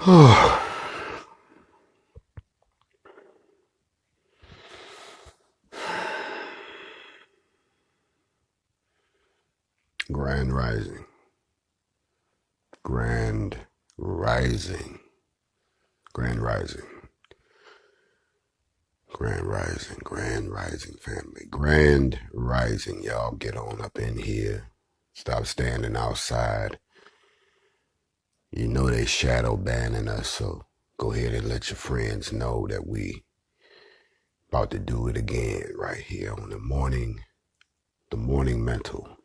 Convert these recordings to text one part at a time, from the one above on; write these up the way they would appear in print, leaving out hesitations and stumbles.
Grand Rising. Grand Rising. Grand Rising. Grand Rising. Grand Rising, family. Grand Rising. Y'all get on up in here. Stop standing outside. You know they shadow banning us, so go ahead and let your friends know that we about to do it again right here on the morning mental.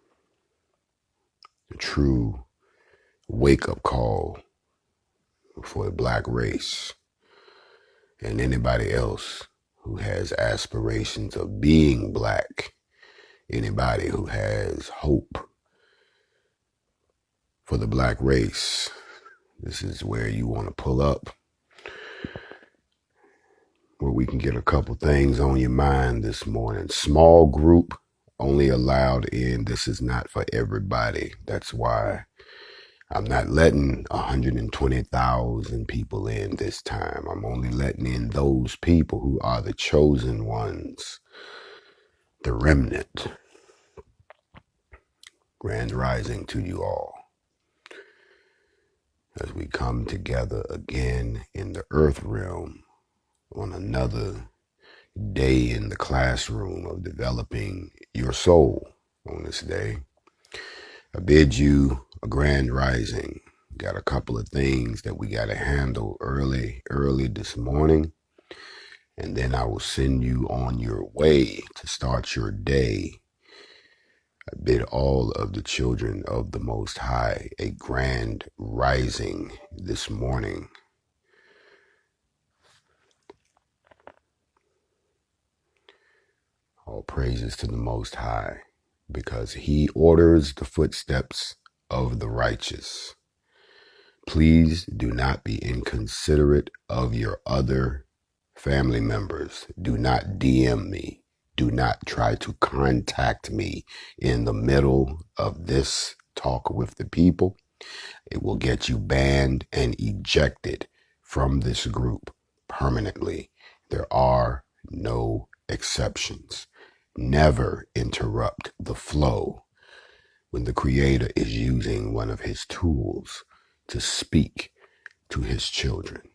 The true wake-up call for the black race and anybody else who has aspirations of being black, anybody who has hope for the black race. This is where you want to pull up, where we can get a couple things on your mind this morning. Small group only allowed in. This is not for everybody. That's why I'm not letting 120,000 people in this time. I'm only letting in those people who are the chosen ones, the remnant. Grand Rising to you all as we come together again in the earth realm on another day in the classroom of developing your soul. On this day, I bid you a grand rising. Got a couple of things that we got to handle early this morning, and then I will send you on your way to start your day. I bid all of the children of the Most High a grand rising this morning. All praises to the Most High, because he orders the footsteps of the righteous. Please do not be inconsiderate of your other family members. Do not DM me. Do not try to contact me in the middle of this talk with the people. It will get you banned and ejected from this group permanently. There are no exceptions. Never interrupt the flow when the Creator is using one of his tools to speak to his children.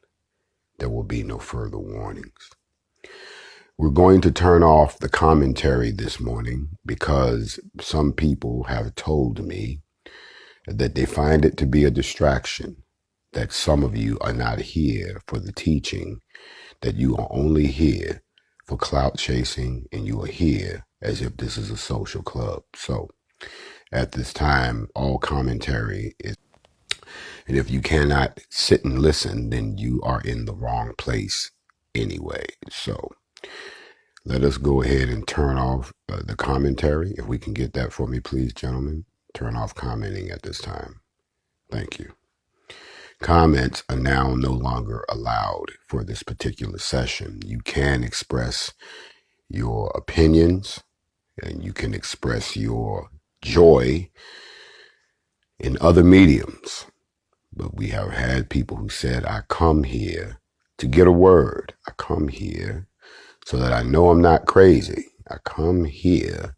There will be no further warnings. We're going to turn off the commentary this morning because some people have told me that they find it to be a distraction, that some of you are not here for the teaching, that you are only here for clout chasing, and you are here as if this is a social club. So at this time, all commentary is, and if you cannot sit and listen, then you are in the wrong place anyway. So let us go ahead and turn off the commentary. If we can get that for me, please, gentlemen. Turn off commenting at this time. Thank you. Comments are now no longer allowed for this particular session. You can express your opinions and you can express your joy in other mediums. But we have had people who said, I come here to get a word. I come here so that I know I'm not crazy. I come here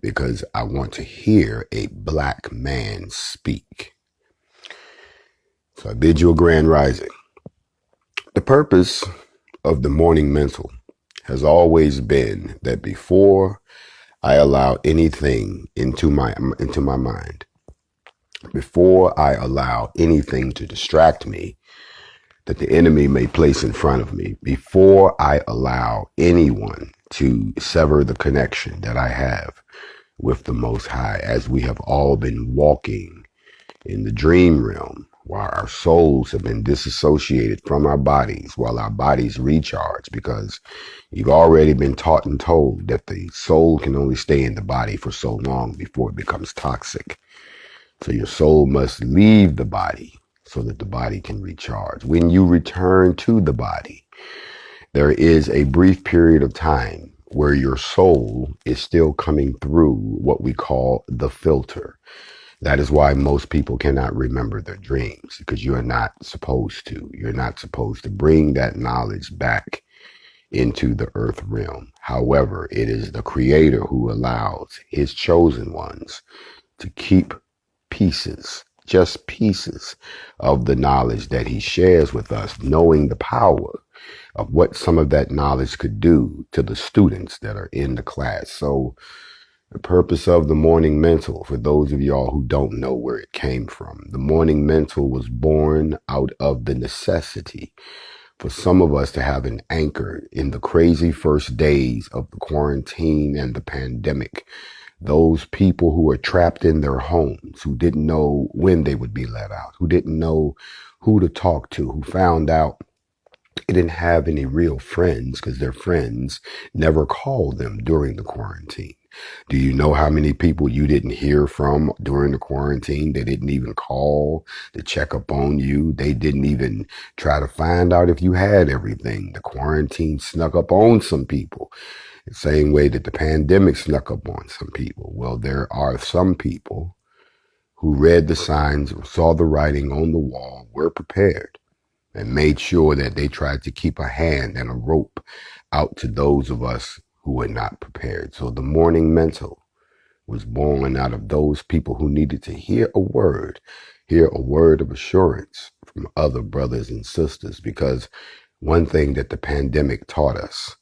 because I want to hear a black man speak. So I bid you a grand rising. The purpose of the morning mental has always been that before I allow anything into my mind, before I allow anything to distract me that the enemy may place in front of me, before I allow anyone to sever the connection that I have with the Most High, as we have all been walking in the dream realm, while our souls have been disassociated from our bodies, while our bodies recharge, because you've already been taught and told that the soul can only stay in the body for so long before it becomes toxic. So your soul must leave the body so that the body can recharge. When you return to the body, there is a brief period of time where your soul is still coming through what we call the filter. That is why most people cannot remember their dreams, because you are not supposed to. You're not supposed to bring that knowledge back into the earth realm. However, it is the creator who allows his chosen ones to keep pieces, just pieces of the knowledge that he shares with us, knowing the power of what some of that knowledge could do to the students that are in the class. So the purpose of the morning mental, for those of y'all who don't know where it came from, the morning mental was born out of the necessity for some of us to have an anchor in the crazy first days of the quarantine and the pandemic. Those people who were trapped in their homes, who didn't know when they would be let out, who didn't know who to talk to, who found out they didn't have any real friends because their friends never called them during the quarantine. Do you know how many people you didn't hear from during the quarantine? They didn't even call to check up on you. They didn't even try to find out if you had everything. The quarantine snuck up on some people, the same way that the pandemic snuck up on some people. Well, there are some people who read the signs, saw the writing on the wall, were prepared, and made sure that they tried to keep a hand and a rope out to those of us who were not prepared. So the morning mental was born out of those people who needed to hear a word of assurance from other brothers and sisters. Because one thing that the pandemic taught us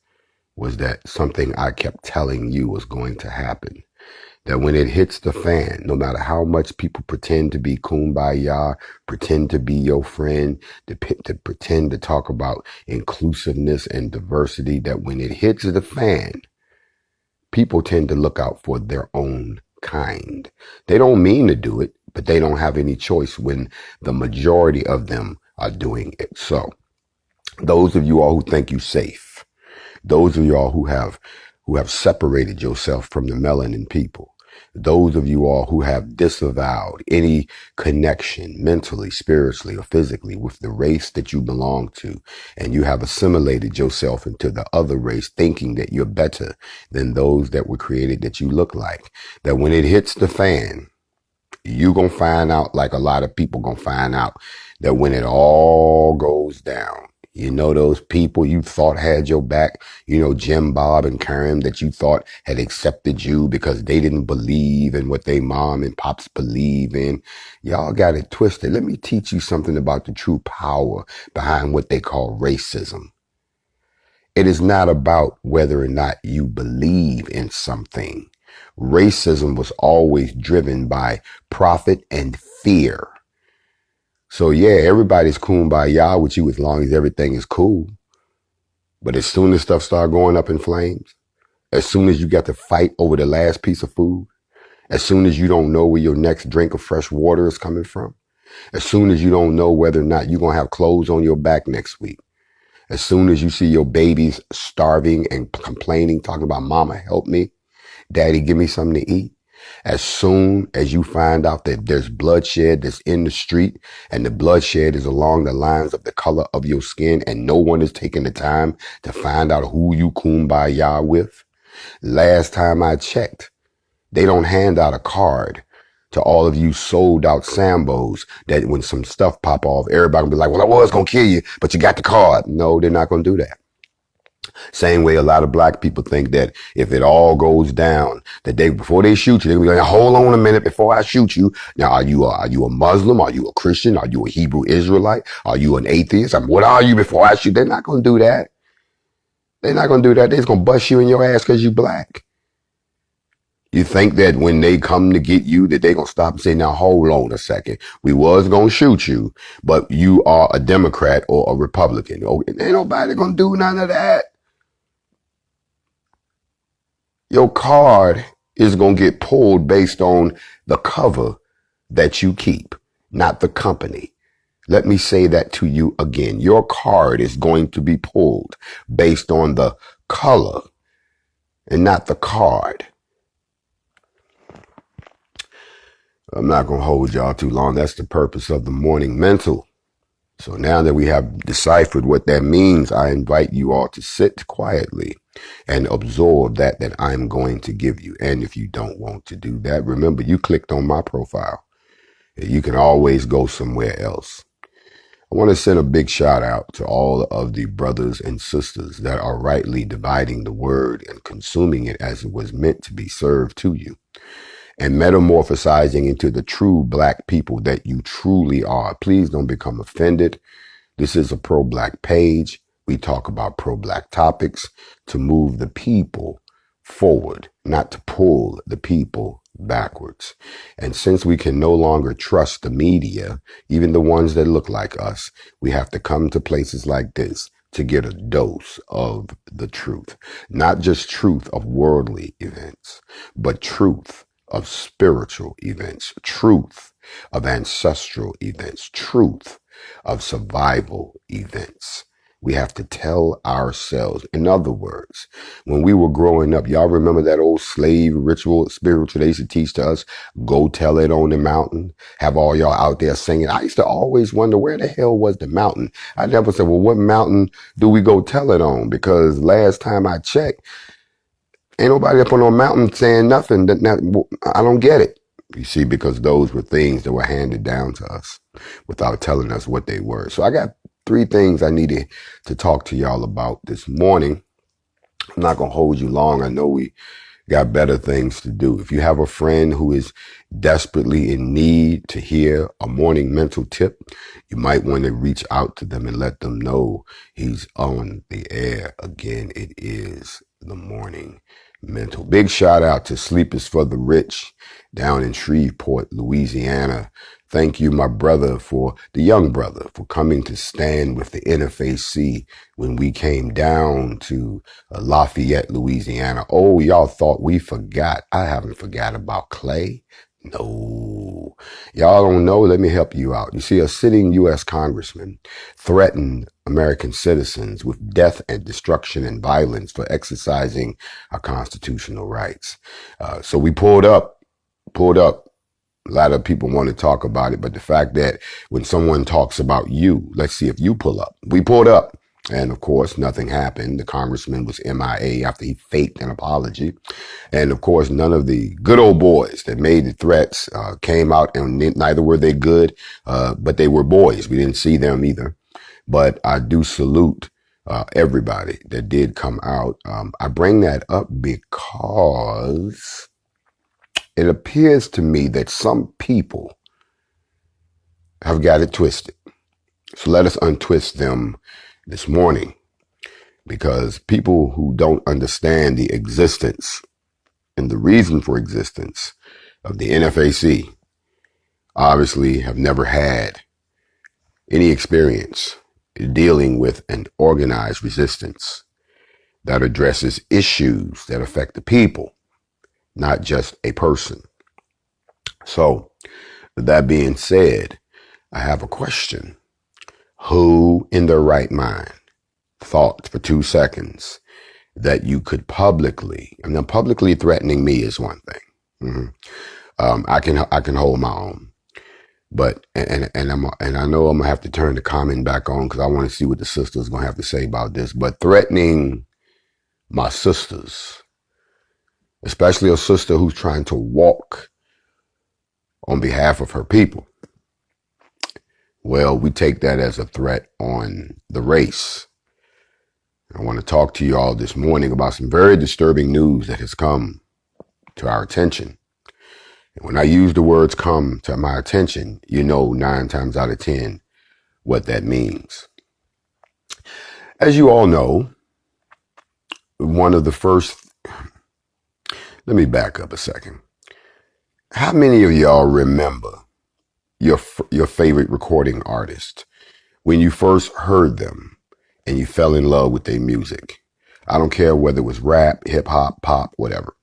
was that something I kept telling you was going to happen. That when it hits the fan, no matter how much people pretend to be kumbaya, pretend to be your friend, to pretend to talk about inclusiveness and diversity, that when it hits the fan, people tend to look out for their own kind. They don't mean to do it, but they don't have any choice when the majority of them are doing it. So those of you all who think you safe, those of y'all who have separated yourself from the melanin people, those of you all who have disavowed any connection mentally, spiritually, or physically with the race that you belong to, and you have assimilated yourself into the other race, thinking that you're better than those that were created that you look like, that when it hits the fan, you gonna find out, like a lot of people gonna find out, that when it all goes down, you know, those people you thought had your back, you know, Jim, Bob, and Karen, that you thought had accepted you because they didn't believe in what they mom and pops believe in. Y'all got it twisted. Let me teach you something about the true power behind what they call racism. It is not about whether or not you believe in something. Racism was always driven by profit and fear. So yeah, everybody's kumbaya with you as long as everything is cool. But as soon as stuff start going up in flames, as soon as you got to fight over the last piece of food, as soon as you don't know where your next drink of fresh water is coming from, as soon as you don't know whether or not you're going to have clothes on your back next week, as soon as you see your babies starving and complaining, talking about mama, help me, daddy, give me something to eat. As soon as you find out that there's bloodshed that's in the street, and the bloodshed is along the lines of the color of your skin, and no one is taking the time to find out who you kumbaya with. Last time I checked, they don't hand out a card to all of you sold out Sambos that when some stuff pop off, everybody will be like, well, I was going to kill you, but you got the card. No, they're not going to do that. Same way a lot of black people think that if it all goes down, that before they shoot you, they're going to be like, hold on a minute before I shoot you. Now, are you a Muslim? Are you a Christian? Are you a Hebrew Israelite? Are you an atheist? What are you before I shoot? They're not going to do that. They're not going to do that. They're just going to bust you in your ass because you black. You think that when they come to get you, that they're going to stop and say, now, hold on a second. We was going to shoot you, but you are a Democrat or a Republican. Oh, ain't nobody going to do none of that. Your card is going to get pulled based on the cover that you keep, not the company. Let me say that to you again. Your card is going to be pulled based on the color and not the card. I'm not going to hold y'all too long. That's the purpose of the morning mental. So now that we have deciphered what that means, I invite you all to sit quietly and absorb that I'm going to give you. And if you don't want to do that, remember, you clicked on my profile. You can always go somewhere else. I want to send a big shout out to all of the brothers and sisters that are rightly dividing the word and consuming it as it was meant to be served to you, and metamorphosizing into the true black people that you truly are. Please don't become offended. This is a pro-black page. We talk about pro-black topics to move the people forward, not to pull the people backwards. And since we can no longer trust the media, even the ones that look like us, we have to come to places like this to get a dose of the truth. Not just truth of worldly events, but truth of spiritual events, truth of ancestral events, truth of survival events. We have to tell ourselves. In other words, when we were growing up, y'all remember that old slave ritual, spiritual they used to teach to us? Go tell it on the mountain. Have all y'all out there singing. I used to always wonder where the hell was the mountain? I never said, well, what mountain do we go tell it on? Because last time I checked, ain't nobody up on no mountain saying nothing. I don't get it. You see, because those were things that were handed down to us without telling us what they were. So I got 3 things I needed to talk to y'all about this morning. I'm not going to hold you long. I know we got better things to do. If you have a friend who is desperately in need to hear a morning mental tip, you might want to reach out to them and let them know he's on the air again. It is the morning mental. Big shout out to Sleep is for the Rich down in Shreveport, Louisiana. Thank you, my brother, the young brother, for coming to stand with the NFAC when we came down to Lafayette, Louisiana. Oh, y'all thought we forgot. I haven't forgot about Clay. No. Y'all don't know. Let me help you out. You see, a sitting U.S. congressman threatened American citizens with death and destruction and violence for exercising our constitutional rights. So we pulled up. A lot of people want to talk about it, but the fact that when someone talks about you, let's see if you pull up. We pulled up. And of course, nothing happened. The congressman was MIA after he faked an apology. And of course, none of the good old boys that made the threats came out, and neither were they good, but they were boys. We didn't see them either. But I do salute everybody that did come out. I bring that up because it appears to me that some people have got it twisted. So let us untwist them this morning, because people who don't understand the existence and the reason for existence of the NFAC obviously have never had any experience dealing with an organized resistance that addresses issues that affect the people, not just a person. So, with that being said, I have a question. Who in their right mind thought for 2 seconds that you could publicly, and now publicly threatening me is one thing. I can hold my own, but and I know I'm gonna have to turn the comment back on because I want to see what the sister's gonna have to say about this. But threatening my sisters, especially a sister who's trying to walk on behalf of her people, well, we take that as a threat on the race. I want to talk to you all this morning about some very disturbing news that has come to our attention. And when I use the words come to my attention, you know 9 times out of 10 what that means. As you all know, one of the first, let me back up a second. How many of y'all remember your favorite recording artist when you first heard them and you fell in love with their music? I don't care whether it was rap, hip hop, pop, whatever.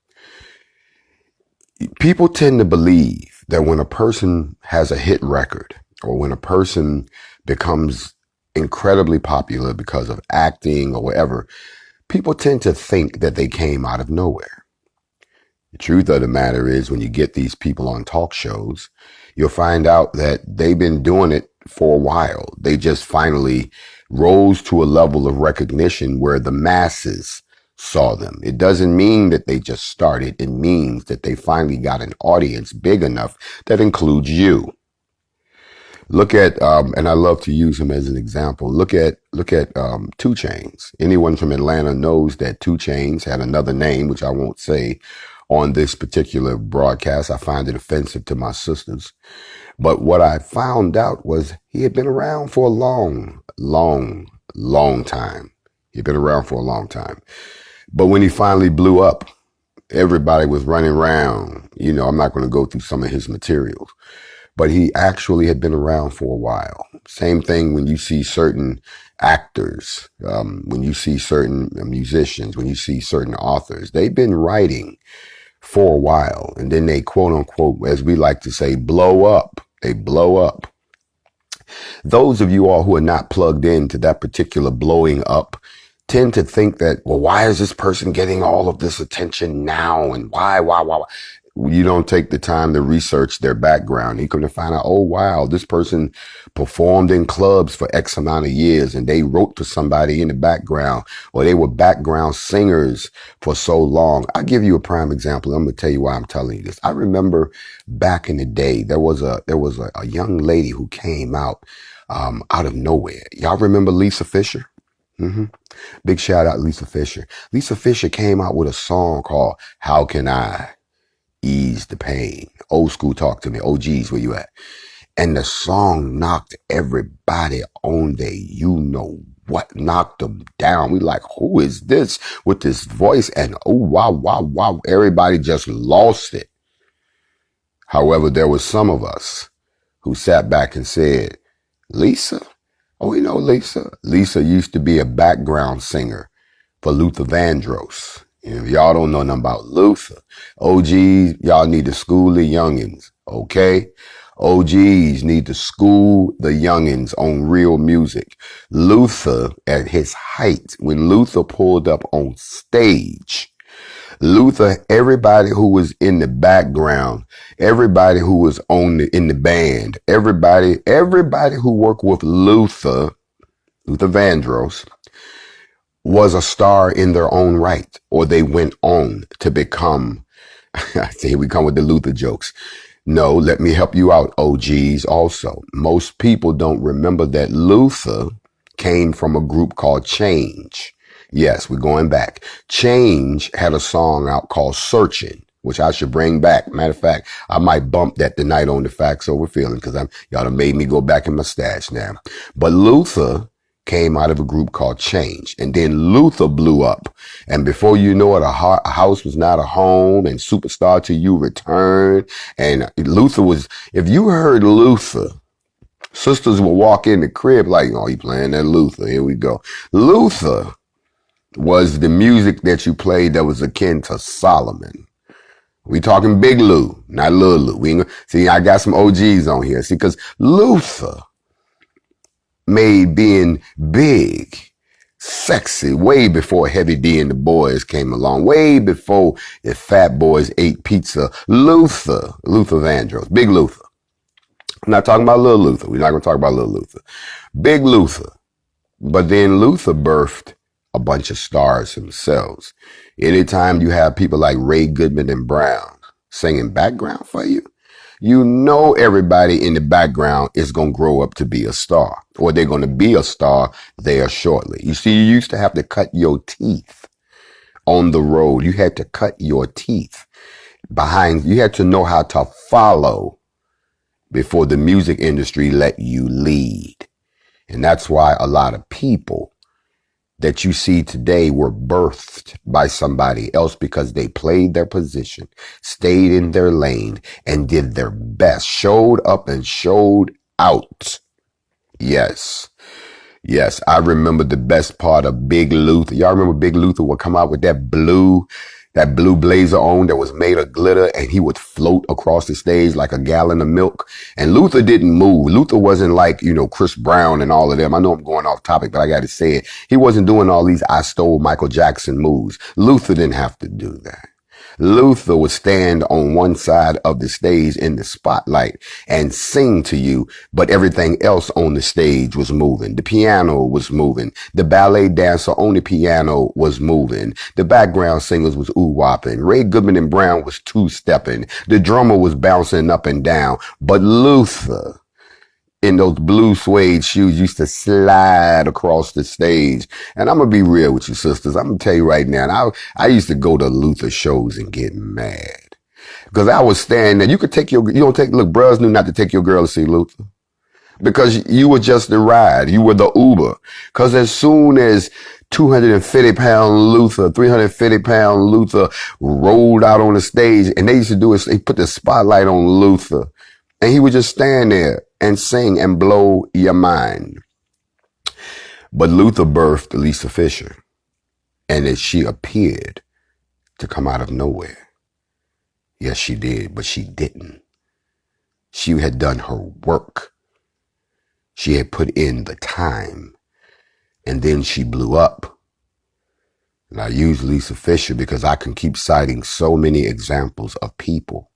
People tend to believe that when a person has a hit record or when a person becomes incredibly popular because of acting or whatever, people tend to think that they came out of nowhere. The truth of the matter is, when you get these people on talk shows, you'll find out that they've been doing it for a while. They just finally rose to a level of recognition where the masses saw them. It doesn't mean that they just started. It means that they finally got an audience big enough that includes you. Look at, and I love to use him as an example. Look at 2 Chainz. Anyone from Atlanta knows that 2 Chainz had another name, which I won't say on this particular broadcast. I find it offensive to my sisters. But what I found out was he had been around for a long time. He'd been around for a long time. But when he finally blew up, everybody was running around. You know, I'm not going to go through some of his materials, but he actually had been around for a while. Same thing when you see certain actors, when you see certain musicians, when you see certain authors, they've been writing for a while, and then they quote unquote, as we like to say, blow up. They blow up. Those of you all who are not plugged into that particular blowing up tend to think that, well, why is this person getting all of this attention now? And why? You don't take the time to research their background. You come to find out, oh, wow, this person performed in clubs for X amount of years and they wrote for somebody in the background, or they were background singers for so long. I'll give you a prime example. I'm going to tell you why I'm telling you this. I remember back in the day, there was a young lady who came out of nowhere. Y'all remember Lisa Fisher? Mm-hmm. Big shout out Lisa Fisher. Lisa Fisher came out with a song called How Can I Ease the Pain? Old school talk to me. OGs, where you at? And the song knocked everybody on their, you know what, knocked them down. We like, who is this with this voice? And oh, wow. Everybody just lost it. However, there was some of us who sat back and said, Lisa? Oh, we know Lisa. Lisa used to be a background singer for Luther Vandross. If y'all don't know nothing about Luther, OGs, y'all need to school the youngins, okay? OGs need to school the youngins on real music. Luther, at his height, when Luther pulled up on stage, Luther, everybody who was in the background, everybody who was in the band, everybody who worked with Luther Vandross, was a star in their own right, or they went on to become, here we come with the Luther jokes. No, let me help you out, OGs, also. Most people don't remember that Luther came from a group called Change. Yes, we're going back. Change had a song out called Searching, which I should bring back. Matter of fact, I might bump that tonight on the Facts Over Feeling, because y'all done made me go back in my stash now. But Luther came out of a group called Change, and then Luther blew up, and before you know it, a house was not a home, and Superstar to You returned, and Luther was, if you heard Luther, sisters would walk in the crib like, oh, you playing that Luther, here we go. Luther was the music that you played that was akin to Solomon. We talking Big Lou, not Lil Lou. See, I got some OGs on here. See, because Luther made being big, sexy, way before Heavy D and the Boys came along, way before the Fat Boys ate pizza. Luther Vandross, Big Luther. I'm not talking about Lil Luther. We're not going to talk about Lil Luther. Big Luther. But then Luther birthed a bunch of stars themselves. Anytime you have people like Ray Goodman and Brown singing background for you, you know everybody in the background is going to grow up to be a star, or they're going to be a star there shortly. You see, you used to have to cut your teeth on the road. You had to cut your teeth you had to know how to follow before the music industry let you lead. And that's why a lot of people that you see today were birthed by somebody else, because they played their position, stayed in their lane, and did their best, showed up and showed out. Yes, I remember the best part of Big Luther. Y'all remember Big Luther would come out with that blue blazer on that was made of glitter, and he would float across the stage like a gallon of milk. And Luther didn't move. Luther wasn't like, Chris Brown and all of them. I know I'm going off topic, but I got to say it. He wasn't doing all these I stole Michael Jackson moves. Luther didn't have to do that. Luther would stand on one side of the stage in the spotlight and sing to you, but everything else on the stage was moving. The piano was moving. The ballet dancer on the piano was moving. The background singers was ooh-wopping. Ray Goodman and Brown was two-stepping. The drummer was bouncing up and down. But Luther in those blue suede shoes used to slide across the stage. And I'm going to be real with you, sisters. I'm going to tell you right now. I used to go to Luther shows and get mad. Because I was standing there. Look, bros knew not to take your girl to see Luther. Because you were just the ride. You were the Uber. Because as soon as 250-pound Luther, 350-pound Luther rolled out on the stage, and they used to do it, they put the spotlight on Luther. And he would just stand there and sing and blow your mind. But Luther birthed Lisa Fisher. And she appeared to come out of nowhere. Yes, she did, but she didn't. She had done her work. She had put in the time. And then she blew up. And I use Lisa Fisher because I can keep citing so many examples of people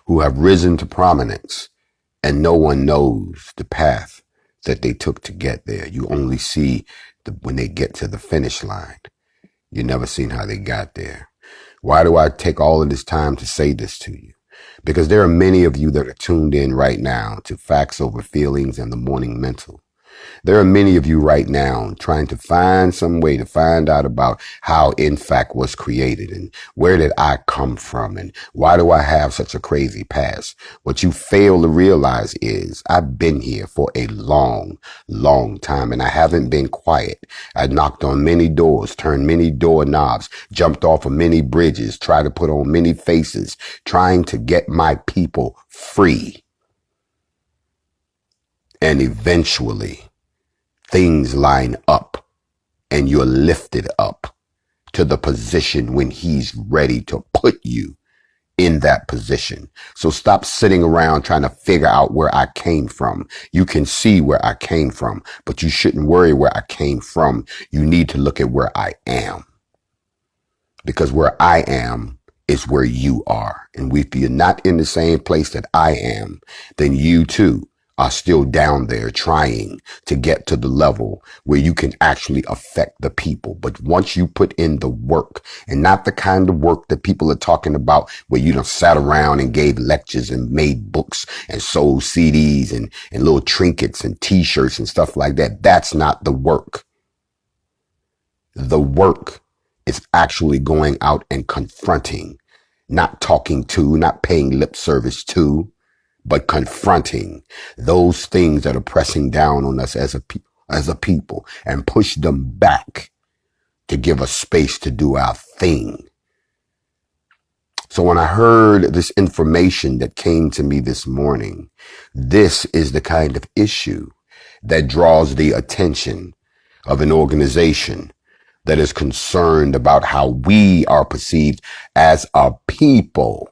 who have risen to prominence and no one knows the path that they took to get there. You only see when they get to the finish line. You never seen how they got there. Why do I take all of this time to say this to you? Because there are many of you that are tuned in right now to Facts Over Feelings and the Morning Mental. There are many of you right now trying to find some way to find out about how InFact was created and where did I come from and why do I have such a crazy past? What you fail to realize is I've been here for a long, long time and I haven't been quiet. I knocked on many doors, turned many doorknobs, jumped off of many bridges, tried to put on many faces, trying to get my people free. And eventually, things line up and you're lifted up to the position when he's ready to put you in that position. So stop sitting around trying to figure out where I came from. You can see where I came from, but you shouldn't worry where I came from. You need to look at where I am. Because where I am is where you are. And if you're not in the same place that I am, then you too are still down there trying to get to the level where you can actually affect the people. But once you put in the work, and not the kind of work that people are talking about where you done sat around and gave lectures and made books and sold CDs and little trinkets and t-shirts and stuff like that. That's not the work. The work is actually going out and confronting, not talking to, not paying lip service to, but confronting those things that are pressing down on us as a people and push them back to give us space to do our thing. So when I heard this information that came to me this morning, this is the kind of issue that draws the attention of an organization that is concerned about how we are perceived as a people.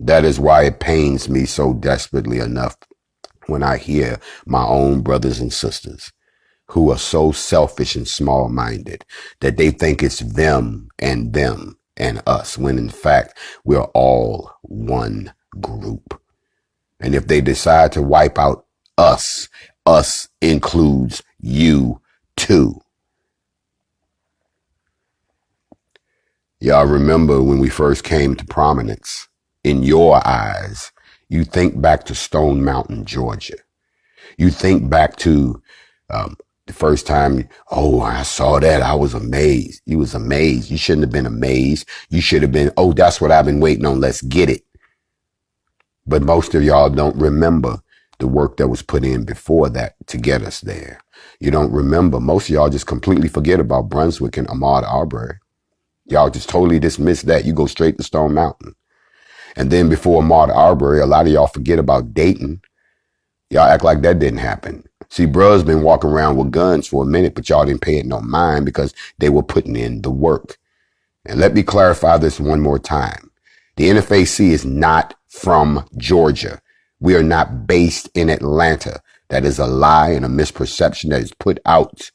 That is why it pains me so desperately enough when I hear my own brothers and sisters who are so selfish and small-minded that they think it's them and us, when in fact we're all one group. And if they decide to wipe out us includes you too. Y'all remember when we first came to prominence? In your eyes, you think back to Stone Mountain, Georgia. You think back to the first time, oh, I saw that. I was amazed. You was amazed. You shouldn't have been amazed. You should have been, oh, that's what I've been waiting on. Let's get it. But most of y'all don't remember the work that was put in before that to get us there. You don't remember. Most of y'all just completely forget about Brunswick and Ahmaud Arbery. Y'all just totally dismiss that. You go straight to Stone Mountain. And then before Ahmaud Arbery, a lot of y'all forget about Dayton. Y'all act like that didn't happen. See, bruh's been walking around with guns for a minute, but y'all didn't pay it no mind because they were putting in the work. And let me clarify this one more time. The NFAC is not from Georgia. We are not based in Atlanta. That is a lie and a misperception that is put out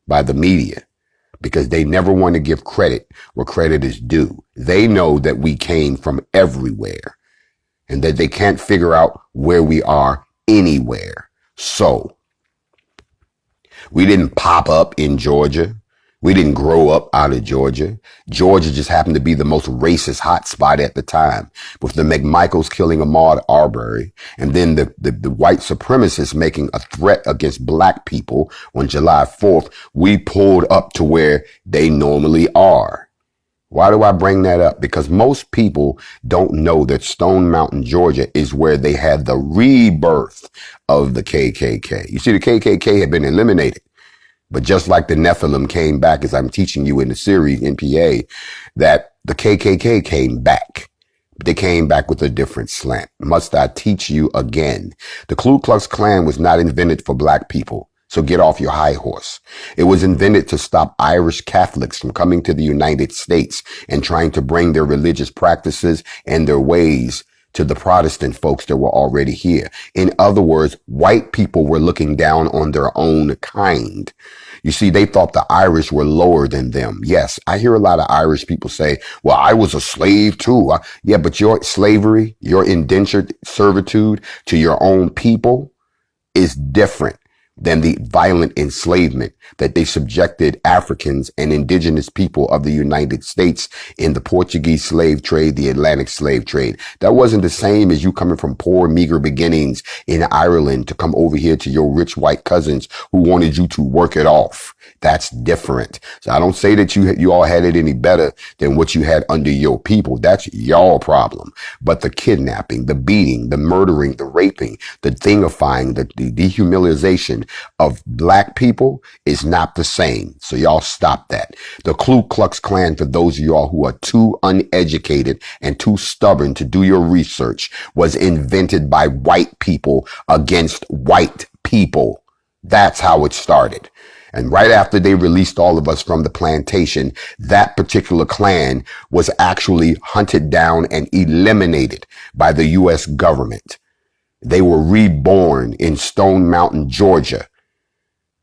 by the media, because they never want to give credit where credit is due. They know that we came from everywhere and that they can't figure out where we are anywhere. So we didn't pop up in Georgia. We didn't grow up out of Georgia. Georgia just happened to be the most racist hotspot at the time, with the McMichaels killing Ahmaud Arbery, and then the white supremacists making a threat against black people on July 4th. We pulled up to where they normally are. Why do I bring that up? Because most people don't know that Stone Mountain, Georgia is where they had the rebirth of the KKK. You see, the KKK had been eliminated. But just like the Nephilim came back, as I'm teaching you in the series, NPA, that the KKK came back. They came back with a different slant. Must I teach you again? The Ku Klux Klan was not invented for black people. So get off your high horse. It was invented to stop Irish Catholics from coming to the United States and trying to bring their religious practices and their ways to the Protestant folks that were already here. In other words, white people were looking down on their own kind. You see, they thought the Irish were lower than them. Yes, I hear a lot of Irish people say, well, I was a slave too. Yeah, but your slavery, your indentured servitude to your own people is different than the violent enslavement that they subjected Africans and indigenous people of the United States in the Portuguese slave trade, the Atlantic slave trade. That wasn't the same as you coming from poor, meager beginnings in Ireland to come over here to your rich white cousins who wanted you to work it off. That's different. So I don't say that you all had it any better than what you had under your people. That's y'all problem. But the kidnapping, the beating, the murdering, the raping, the thingifying, the dehumanization of black people is not the same. So y'all stop that. The Ku Klux Klan, for those of y'all who are too uneducated and too stubborn to do your research, was invented by white people against white people. That's how it started. And right after they released all of us from the plantation, that particular Klan was actually hunted down and eliminated by the U.S. government. They were reborn in Stone Mountain, Georgia.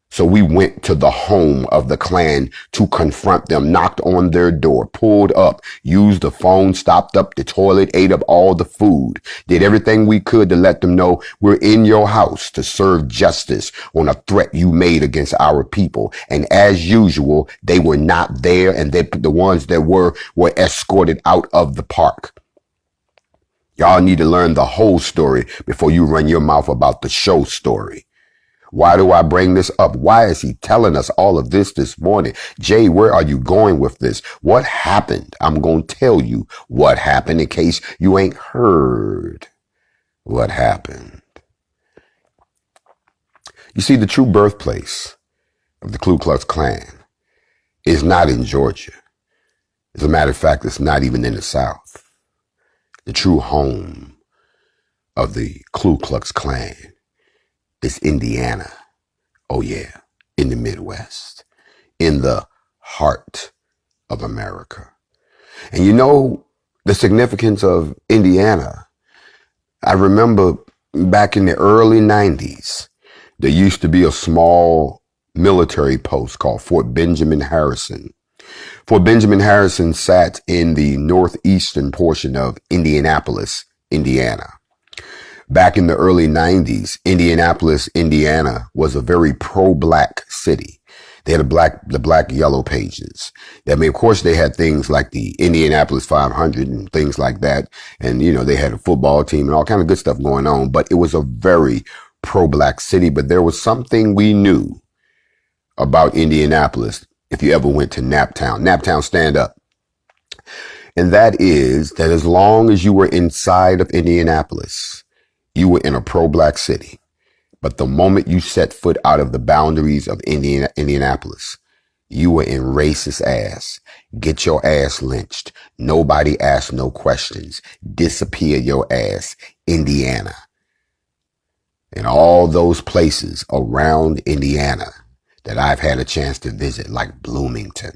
So we went to the home of the Klan to confront them, knocked on their door, pulled up, used the phone, stopped up the toilet, ate up all the food, did everything we could to let them know we're in your house to serve justice on a threat you made against our people. And as usual, they were not there, and the ones that were escorted out of the park. Y'all need to learn the whole story before you run your mouth about the show story. Why do I bring this up? Why is he telling us all of this morning? Jay, where are you going with this? What happened? I'm going to tell you what happened in case you ain't heard what happened. You see, the true birthplace of the Ku Klux Klan is not in Georgia. As a matter of fact, it's not even in the South. The true home of the Ku Klux Klan is Indiana. Oh yeah, in the Midwest, in the heart of America. And you know the significance of Indiana. I remember back in the early 90s, there used to be a small military post called Fort Benjamin Harrison. Fort Benjamin Harrison sat in the northeastern portion of Indianapolis, Indiana. Back in the early 90s, Indianapolis, Indiana was a very pro-black city. They had the black yellow pages. I mean, of course, they had things like the Indianapolis 500 and things like that. And, you know, they had a football team and all kind of good stuff going on. But it was a very pro-black city. But there was something we knew about Indianapolis if you ever went to Naptown. Naptown, stand up. And that is that as long as you were inside of Indianapolis, you were in a pro-black city. But the moment you set foot out of the boundaries of Indianapolis, you were in racist ass. Get your ass lynched. Nobody asked no questions. Disappear your ass. Indiana. And all those places around Indiana that I've had a chance to visit, like Bloomington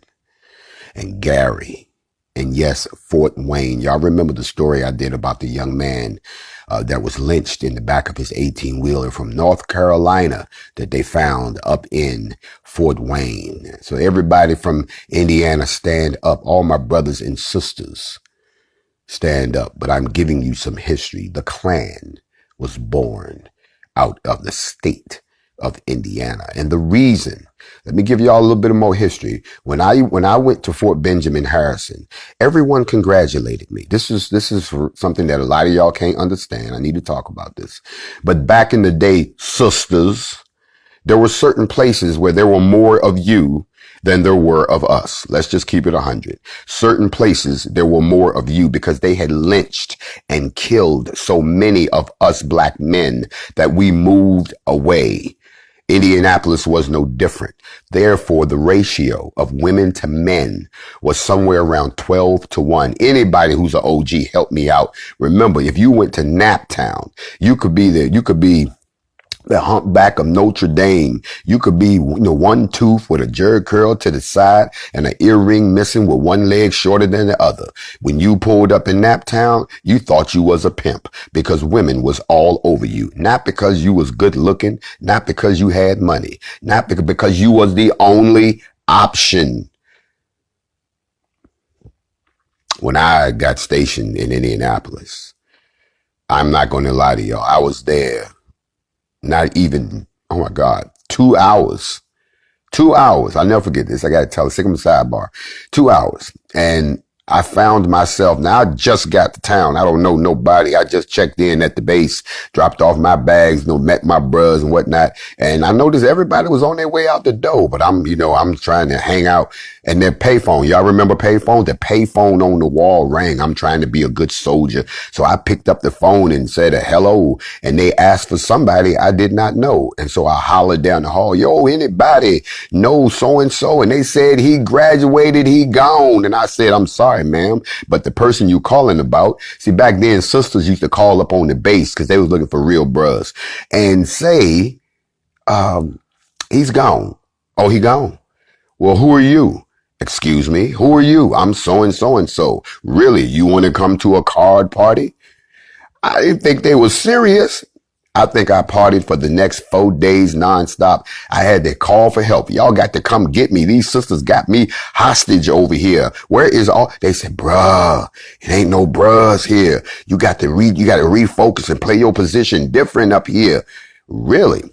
and Gary, and yes, Fort Wayne. Y'all remember the story I did about the young man that was lynched in the back of his 18-wheeler from North Carolina that they found up in Fort Wayne. So everybody from Indiana, stand up. All my brothers and sisters, stand up. But I'm giving you some history. The Klan was born out of the state of Indiana. of Indiana. And the reason, let me give y'all a little bit of more history. When I went to Fort Benjamin Harrison, everyone congratulated me. This is something that a lot of y'all can't understand. I need to talk about this. But back in the day, sisters, there were certain places where there were more of you than there were of us. Let's just keep it 100. Certain places there were more of you because they had lynched and killed so many of us black men that we moved away. Indianapolis was no different. Therefore, the ratio of women to men was somewhere around 12-1. Anybody who's an OG, help me out. Remember, if you went to Naptown, you could be there. You could be the humpback of Notre Dame. You could be, one tooth with a jerk curl to the side and an earring missing with one leg shorter than the other. When you pulled up in Naptown, you thought you was a pimp because women was all over you. Not because you was good looking, not because you had money, not because you was the only option. When I got stationed in Indianapolis, I'm not going to lie to y'all, I was there not even, oh my God, 2 hours. 2 hours. I'll never forget this. I got to tell a second sidebar. 2 hours. And I found myself, now I just got to town. I don't know nobody. I just checked in at the base, dropped off my bags, met my bros and whatnot. And I noticed everybody was on their way out the door, but I'm trying to hang out. And their payphone, y'all remember payphone? The payphone on the wall rang. I'm trying to be a good soldier. So I picked up the phone and said a hello. And they asked for somebody I did not know. And so I hollered down the hall, yo, anybody know so-and-so? And they said he graduated, he gone. And I said, I'm sorry, ma'am, but the person you calling about, see, back then sisters used to call up on the base because they was looking for real bros and say, he's gone. Oh, he gone. Well, who are you? Excuse me, who are you? I'm so-and-so and so. Really, you want to come to a card party? I didn't think they were serious. I think I partied for the next 4 days nonstop. I had to call for help. Y'all got to come get me. These sisters got me hostage over here. Where is all? They said, bruh, it ain't no bruhs here. You got to refocus and play your position different up here. Really?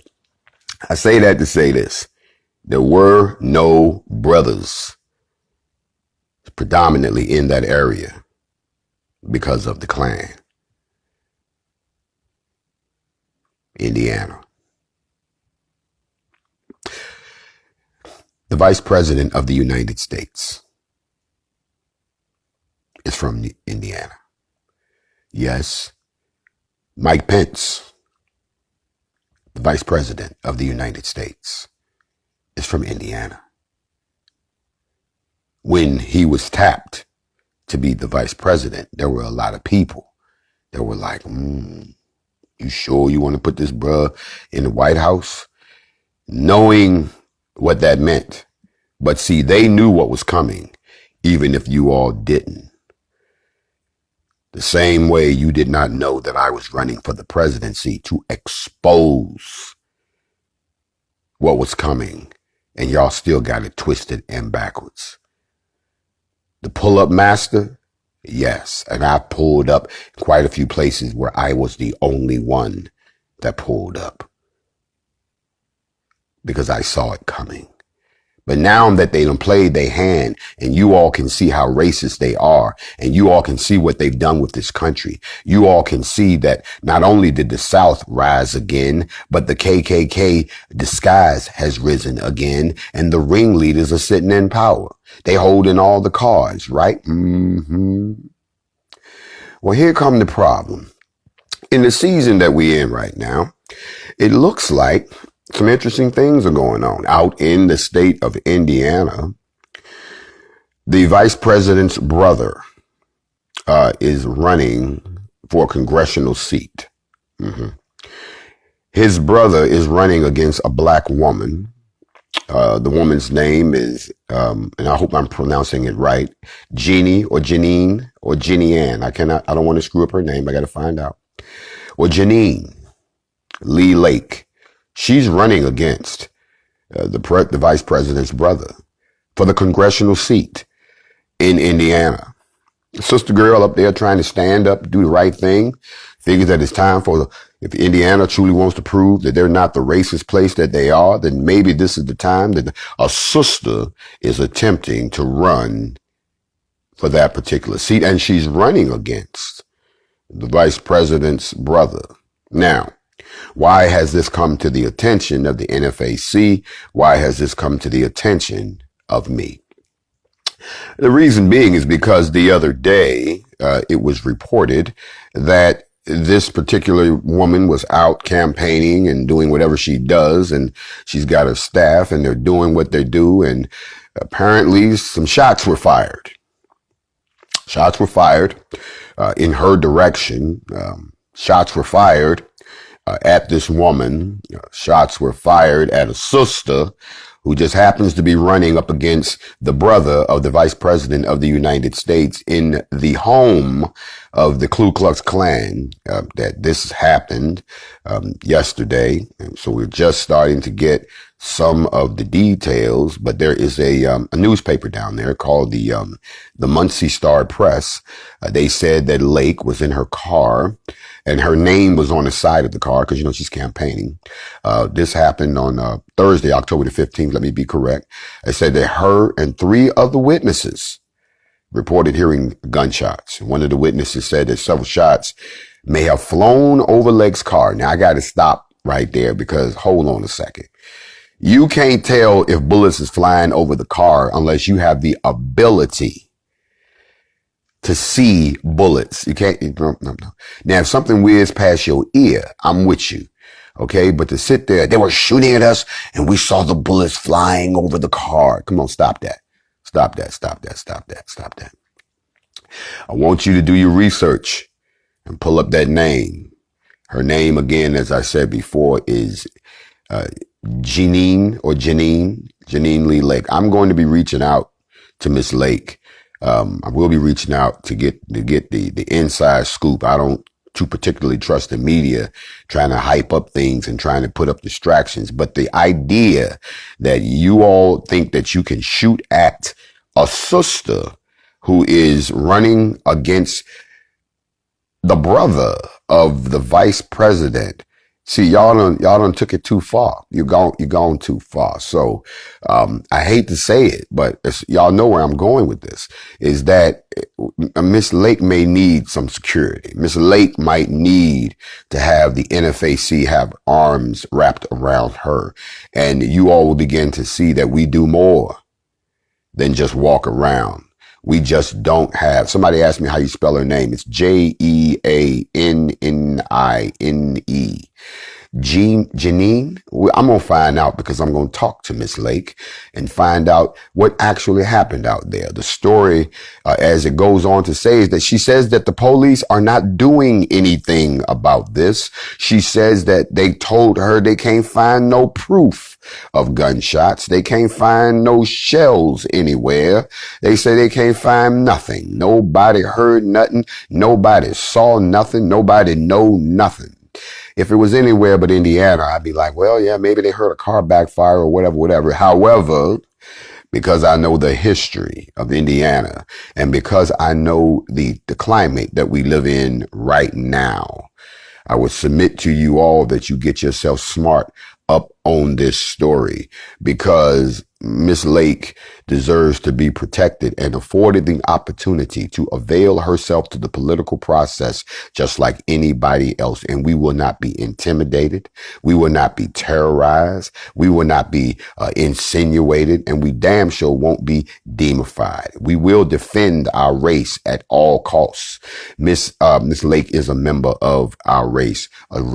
I say that to say this. There were no brothers predominantly in that area because of the Klan. Indiana. The Vice President of the United States is from Indiana. Yes, Mike Pence, the Vice President of the United States, is from Indiana. When he was tapped to be the Vice President, there were a lot of people that were like, you sure you want to put this bruh in the White House? Knowing what that meant. But see, they knew what was coming, even if you all didn't. The same way you did not know that I was running for the presidency to expose what was coming, and y'all still got it twisted and backwards. The pull-up master, yes, and I pulled up quite a few places where I was the only one that pulled up because I saw it coming. But now that they done played their hand and you all can see how racist they are and you all can see what they've done with this country, you all can see that not only did the South rise again, but the KKK disguise has risen again and the ringleaders are sitting in power. They holding all the cards, right? Well, here come the problem. In the season that we're in right now, it looks like some interesting things are going on out in the state of Indiana. The vice president's brother is running for a congressional seat. His brother is running against a black woman. The woman's name is, and I hope I'm pronouncing it right, Jeannie or Janine or Jenny Ann. I don't want to screw up her name. I got to find out. Well, Janine Lee Lake. She's running against the vice president's brother for the congressional seat in Indiana. Sister girl up there trying to stand up, do the right thing, figures that it's time for If Indiana truly wants to prove that they're not the racist place that they are, then maybe this is the time that a sister is attempting to run for that particular seat, and she's running against the vice president's brother. Now, why has this come to the attention of the NFAC? Why has this come to the attention of me? The reason being is because the other day it was reported that this particular woman was out campaigning and doing whatever she does, and she's got her staff and they're doing what they do, and apparently some shots were fired. Shots were fired in her direction. Shots were fired at this woman. Shots were fired at a sister who just happens to be running up against the brother of the vice president of the United States in the home of the Ku Klux Klan. That this happened yesterday. And so we're just starting to get some of the details, but there is a newspaper down there called the Muncie Star Press. They said that Lake was in her car and her name was on the side of the car because, you know, she's campaigning. This happened on Thursday, October the 15th. Let me be correct. They said that her and 3 other witnesses reported hearing gunshots. One of the witnesses said that several shots may have flown over Lake's car. Now, I got to stop right there because hold on a second. You can't tell if bullets is flying over the car unless you have the ability to see bullets. You can't. No. Now, if something whizzes past your ear, I'm with you. Okay. But to sit there, they were shooting at us and we saw the bullets flying over the car. Come on, stop that. Stop that. I want you to do your research and pull up that name. Her name, again, as I said before, is Jeanine Lee Lake. I'm going to be reaching out to Miss Lake. I will be reaching out to get the inside scoop. I don't too particularly trust the media trying to hype up things and trying to put up distractions. But the idea that you all think that you can shoot at a sister who is running against the brother of the vice president. See, y'all done took it too far. You're gone too far. So, I hate to say it, but y'all know where I'm going with this, is that Miss Lake may need some security. Miss Lake might need to have the NFAC have arms wrapped around her. And you all will begin to see that we do more than just walk around. We just don't have. Somebody asked me how you spell her name. It's Jeannine. Jeanine. I'm going to find out because I'm going to talk to Miss Lake and find out what actually happened out there. The story, as it goes on to say, is that she says that the police are not doing anything about this. She says that they told her they can't find no proof of gunshots. They can't find no shells anywhere. They say they can't find nothing. Nobody heard nothing. Nobody saw nothing. Nobody know nothing. If it was anywhere but Indiana, I'd be like, well, yeah, maybe they heard a car backfire or whatever. However, because I know the history of Indiana and because I know the climate that we live in right now, I would submit to you all that you get yourself smart up on this story, because Miss Lake deserves to be protected and afforded the opportunity to avail herself to the political process just like anybody else. And we will not be intimidated. We will not be terrorized. We will not be insinuated, and we damn sure won't be demonified. We will defend our race at all costs. Miss Lake is a member of our race.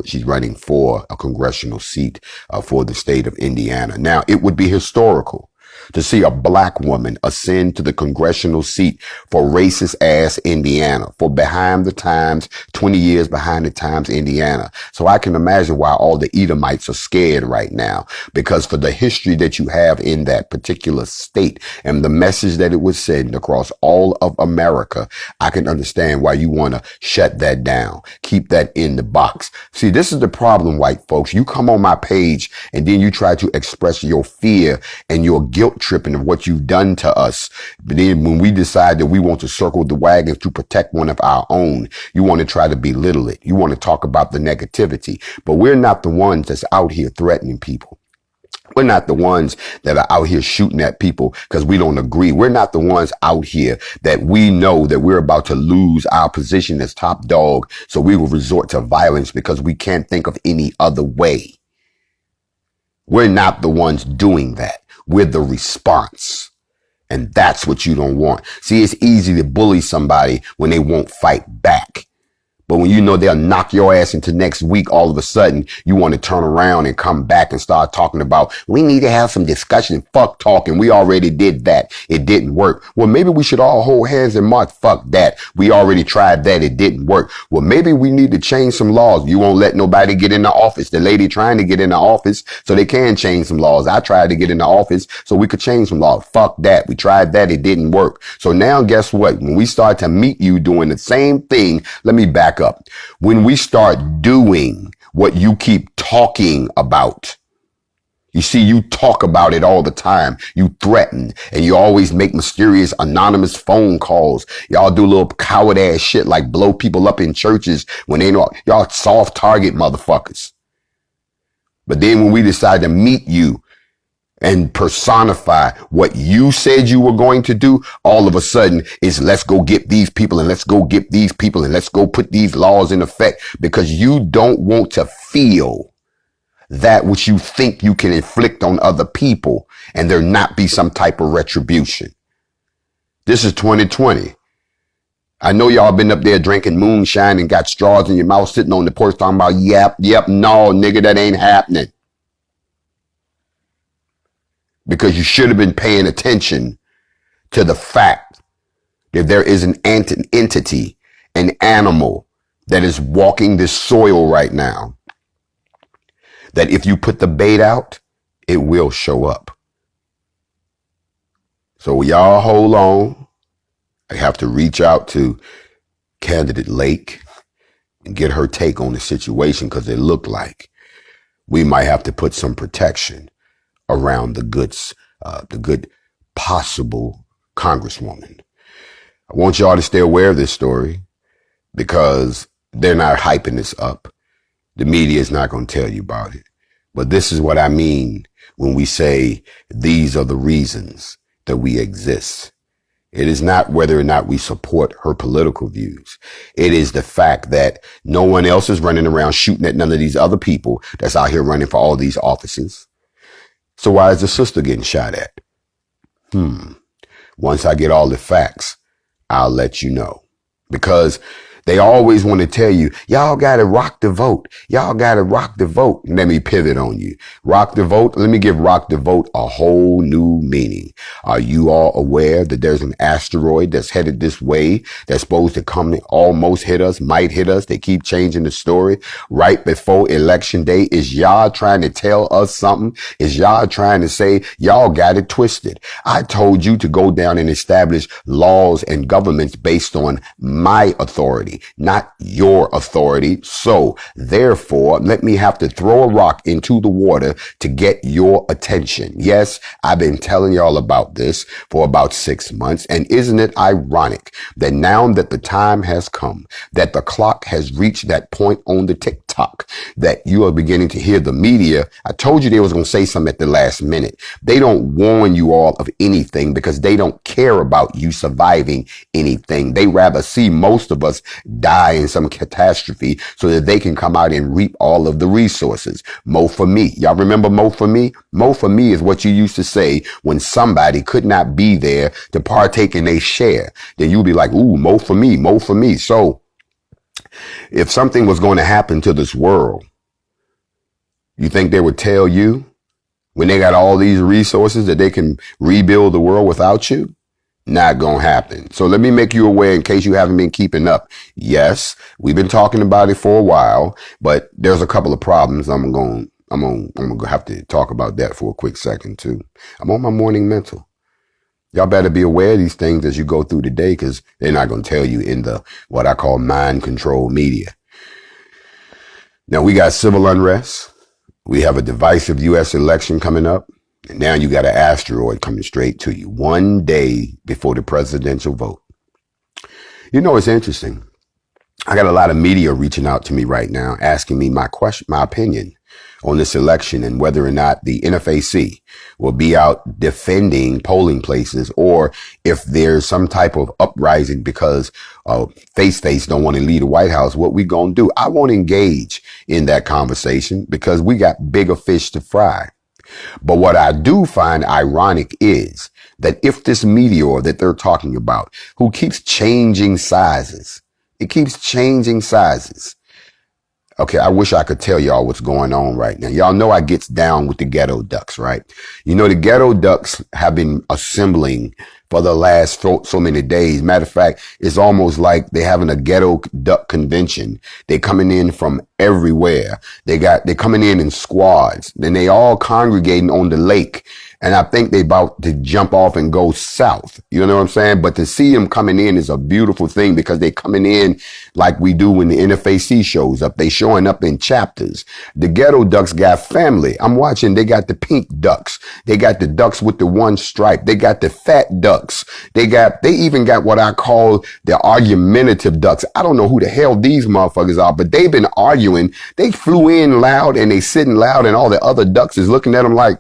She's running for a congressional seat for the state of Indiana. Now, it would be historical to see a black woman ascend to the congressional seat for racist ass Indiana, for behind the times, 20 years behind the times Indiana. So I can imagine why all the Edomites are scared right now, because for the history that you have in that particular state and the message that it would send across all of America, I can understand why you want to shut that down. Keep that in the box. See, this is the problem, white folks. You come on my page and then you try to express your fear and your guilt guilt tripping of what you've done to us. But then when we decide that we want to circle the wagons to protect one of our own, you want to try to belittle it. You want to talk about the negativity. But we're not the ones that's out here threatening people. We're not the ones that are out here shooting at people because we don't agree. We're not the ones out here that we know that we're about to lose our position as top dog. So we will resort to violence because we can't think of any other way. We're not the ones doing that. We're the response. And that's what you don't want. See, it's easy to bully somebody when they won't fight back. But when you know they'll knock your ass into next week, all of a sudden you want to turn around and come back and start talking about, we need to have some discussion. Fuck talking. We already did that. It didn't work. Well, maybe we should all hold hands and march. Fuck that. We already tried that. It didn't work. Well, maybe we need to change some laws. You won't let nobody get in the office. The lady trying to get in the office so they can change some laws. I tried to get in the office so we could change some laws. Fuck that. We tried that. It didn't work. So now guess what? When we start to meet you doing the same thing, let me back up. When we start doing what you keep talking about, you see, you talk about it all the time. You threaten and you always make mysterious anonymous phone calls. Y'all do little coward ass shit like blow people up in churches when they know y'all soft target motherfuckers. But then when we decide to meet you and personify what you said you were going to do, all of a sudden it's let's go get these people and let's go get these people and let's go put these laws in effect because you don't want to feel that which you think you can inflict on other people and there not be some type of retribution. This is 2020. I know y'all been up there drinking moonshine and got straws in your mouth sitting on the porch talking about, yep, no, nigga, that ain't happening. Because you should have been paying attention to the fact that there is an entity, an animal that is walking this soil right now. That if you put the bait out, it will show up. So y'all hold on. I have to reach out to candidate Lake and get her take on the situation because it looked like we might have to put some protection around the good possible congresswoman. I want y'all to stay aware of this story because they're not hyping this up. The media is not going to tell you about it. But this is what I mean when we say these are the reasons that we exist. It is not whether or not we support her political views. It is the fact that no one else is running around shooting at none of these other people that's out here running for all these offices. So why is the sister getting shot at? Once I get all the facts, I'll let you know. Because they always want to tell you, y'all got to rock the vote. Y'all got to rock the vote. Let me pivot on you. Rock the vote. Let me give rock the vote a whole new meaning. Are you all aware that there's an asteroid that's headed this way that's supposed to come almost hit us, might hit us? They keep changing the story right before election day. Is y'all trying to tell us something? Is y'all trying to say y'all got it twisted? I told you to go down and establish laws and governments based on my authority, not your authority. So therefore, let me have to throw a rock into the water to get your attention. Yes, I've been telling y'all about this for about 6 months. And isn't it ironic that now that the time has come, that the clock has reached that point on the TikTok, that you are beginning to hear the media? I told you they was going to say something at the last minute. They don't warn you all of anything because they don't care about you surviving anything. They rather see most of us die in some catastrophe so that they can come out and reap all of the resources. Mo for me. Y'all remember Mo for me? Mo for me is what you used to say when somebody could not be there to partake in a share. Then you'd be like, ooh, Mo for me, Mo for me. So if something was going to happen to this world, you think they would tell you when they got all these resources that they can rebuild the world without you? Not gonna happen. So let me make you aware in case you haven't been keeping up. Yes, we've been talking about it for a while, but there's a couple of problems. I'm gonna have to talk about that for a quick second too. I'm on my morning mental. Y'all better be aware of these things as you go through the day because they're not gonna tell you in the what I call mind control media. Now we got civil unrest. We have a divisive U.S. election coming up. And now you got an asteroid coming straight to you one day before the presidential vote. You know, it's interesting. I got a lot of media reaching out to me right now, asking me my opinion on this election and whether or not the NFAC will be out defending polling places, or if there's some type of uprising because Face don't want to leave the White House. What we gonna do? I won't engage in that conversation because we got bigger fish to fry. But what I do find ironic is that if this meteor that they're talking about, who keeps changing sizes, it keeps changing sizes. Okay, I wish I could tell y'all what's going on right now. Y'all know I gets down with the ghetto ducks, right? You know, the ghetto ducks have been assembling for the last so many days. Matter of fact, it's almost like they're having a ghetto duck convention. They're coming in from everywhere. They're coming in squads. Then they all congregating on the lake. And I think they about to jump off and go south. You know what I'm saying? But to see them coming in is a beautiful thing because they coming in like we do when the NFAC shows up. They showing up in chapters. The ghetto ducks got family. I'm watching. They got the pink ducks. They got the ducks with the one stripe. They got the fat ducks. They even got what I call the argumentative ducks. I don't know who the hell these motherfuckers are, but they've been arguing. They flew in loud and they sitting loud and all the other ducks is looking at them like,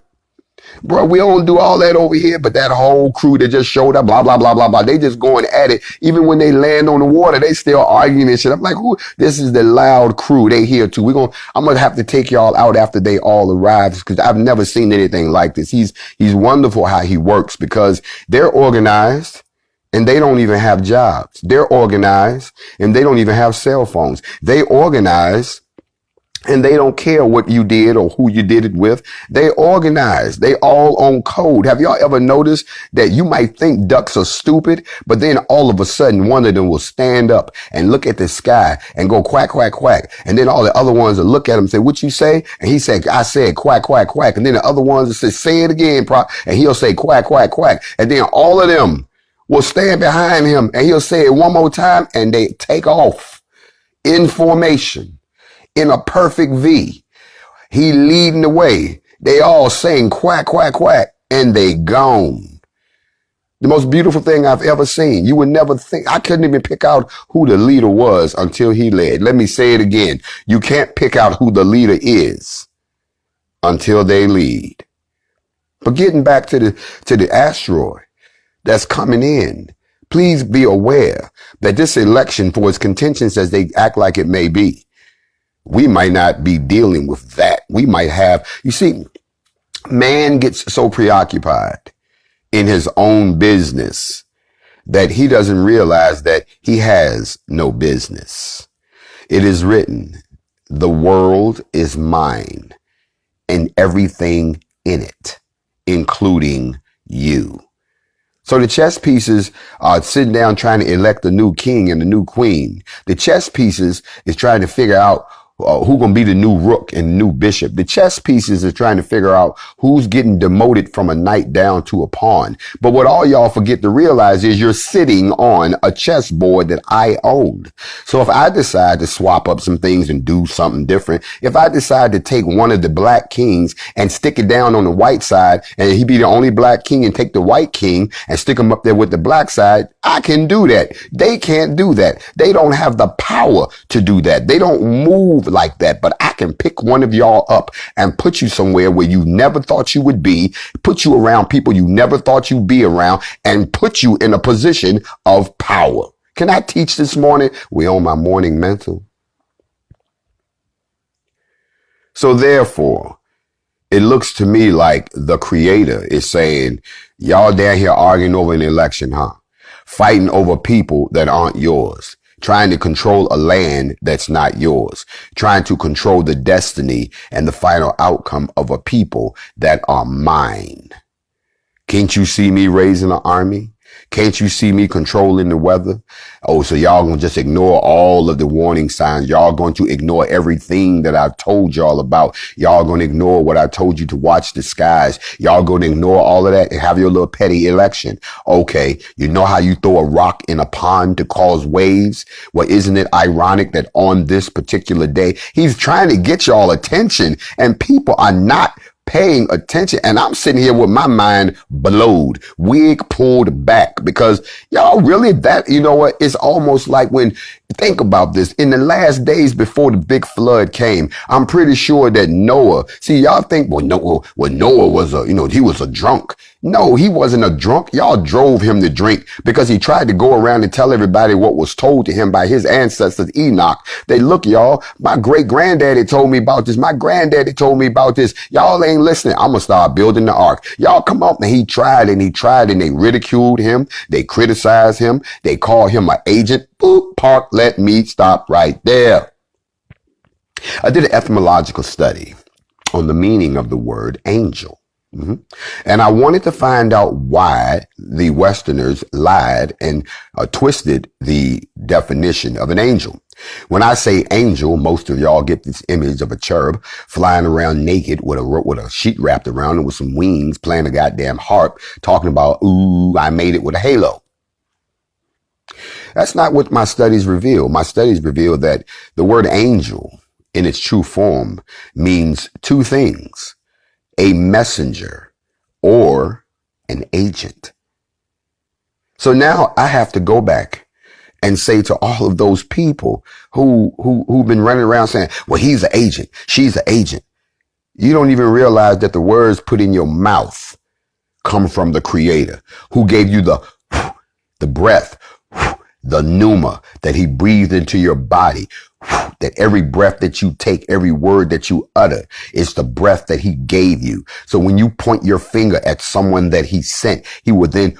bro, we don't do all that over here, but that whole crew that just showed up, blah, blah, blah, blah, blah. They just going at it. Even when they land on the water, they still arguing and shit. I'm like, who? This is the loud crew. They here too. I'm going to have to take y'all out after they all arrive because I've never seen anything like this. He's wonderful how he works because they're organized and they don't even have jobs. They're organized and they don't even have cell phones. They organize and they don't care what you did or who you did it with. They organize. They all on code. Have y'all ever noticed that you might think ducks are stupid, but then all of a sudden one of them will stand up and look at the sky and go quack, quack, quack. And then all the other ones will look at him and say, what you say? And he said, I said quack, quack, quack. And then the other ones will say it again. And he'll say quack, quack, quack. And then all of them will stand behind him and he'll say it one more time and they take off in formation. In a perfect V. He leading the way. They all saying quack, quack, quack, and they gone. The most beautiful thing I've ever seen. You would never think, I couldn't even pick out who the leader was until he led. Let me say it again. You can't pick out who the leader is until they lead. But getting back to the asteroid that's coming in, please be aware that this election, for as contentious as they act like it may be, we might not be dealing with that. We might have, you see, man gets so preoccupied in his own business that he doesn't realize that he has no business. It is written, the world is mine and everything in it, including you. So the chess pieces are sitting down trying to elect a new king and a new queen. The chess pieces is trying to figure out who gonna be the new rook and new bishop. The chess pieces are trying to figure out who's getting demoted from a knight down to a pawn. But what all y'all forget to realize is you're sitting on a chessboard that I owned. So if I decide to swap up some things and do something different, if I decide to take one of the black kings and stick it down on the white side and he be the only black king and take the white king and stick him up there with the black side, I can do that. They can't do that. They don't have the power to do that. They don't move like that, but I can pick one of y'all up and put you somewhere where you never thought you would be, put you around people you never thought you'd be around, and put you in a position of power. Can I teach this morning? We on my morning mental. So therefore, it looks to me like the creator is saying, y'all down here arguing over an election, huh? Fighting over people that aren't yours. Trying to control a land that's not yours, trying to control the destiny and the final outcome of a people that are mine. Can't you see me raising an army? Can't you see me controlling the weather? Oh, so y'all gonna just ignore all of the warning signs. Y'all going to ignore everything that I've told y'all about. Y'all gonna ignore what I told you to watch the skies. Y'all gonna ignore all of that and have your little petty election. Okay, you know how you throw a rock in a pond to cause waves? Well, isn't it ironic that on this particular day, he's trying to get y'all attention and people are not paying attention. And I'm sitting here with my mind blowed, wig pulled back, because y'all really that, you know what? It's almost like when, think about this, in the last days before the big flood came, I'm pretty sure that Noah, see, y'all think, Noah was he was a drunk. No, he wasn't a drunk. Y'all drove him to drink because he tried to go around and tell everybody what was told to him by his ancestors, Enoch. They look, y'all, my great granddaddy told me about this. My granddaddy told me about this. Y'all ain't listening. I'm going to start building the ark. Y'all come up. And he tried and they ridiculed him. They criticized him. They called him an agent. Boop, park, let me stop right there. I did an etymological study on the meaning of the word angel. Mm-hmm. And I wanted to find out why the Westerners lied and twisted the definition of an angel. When I say angel, most of y'all get this image of a cherub flying around naked with a sheet wrapped around it with some wings, playing a goddamn harp, talking about, ooh, I made it with a halo. That's not what my studies reveal. My studies reveal that the word angel in its true form means two things: a messenger or an agent. So now I have to go back and say to all of those people who've been running around saying, well, he's an agent, she's an agent. You don't even realize that the words put in your mouth come from the Creator, who gave you the breath, the pneuma that he breathed into your body, that every breath that you take, every word that you utter is the breath that he gave you. So when you point your finger at someone that he sent, he would then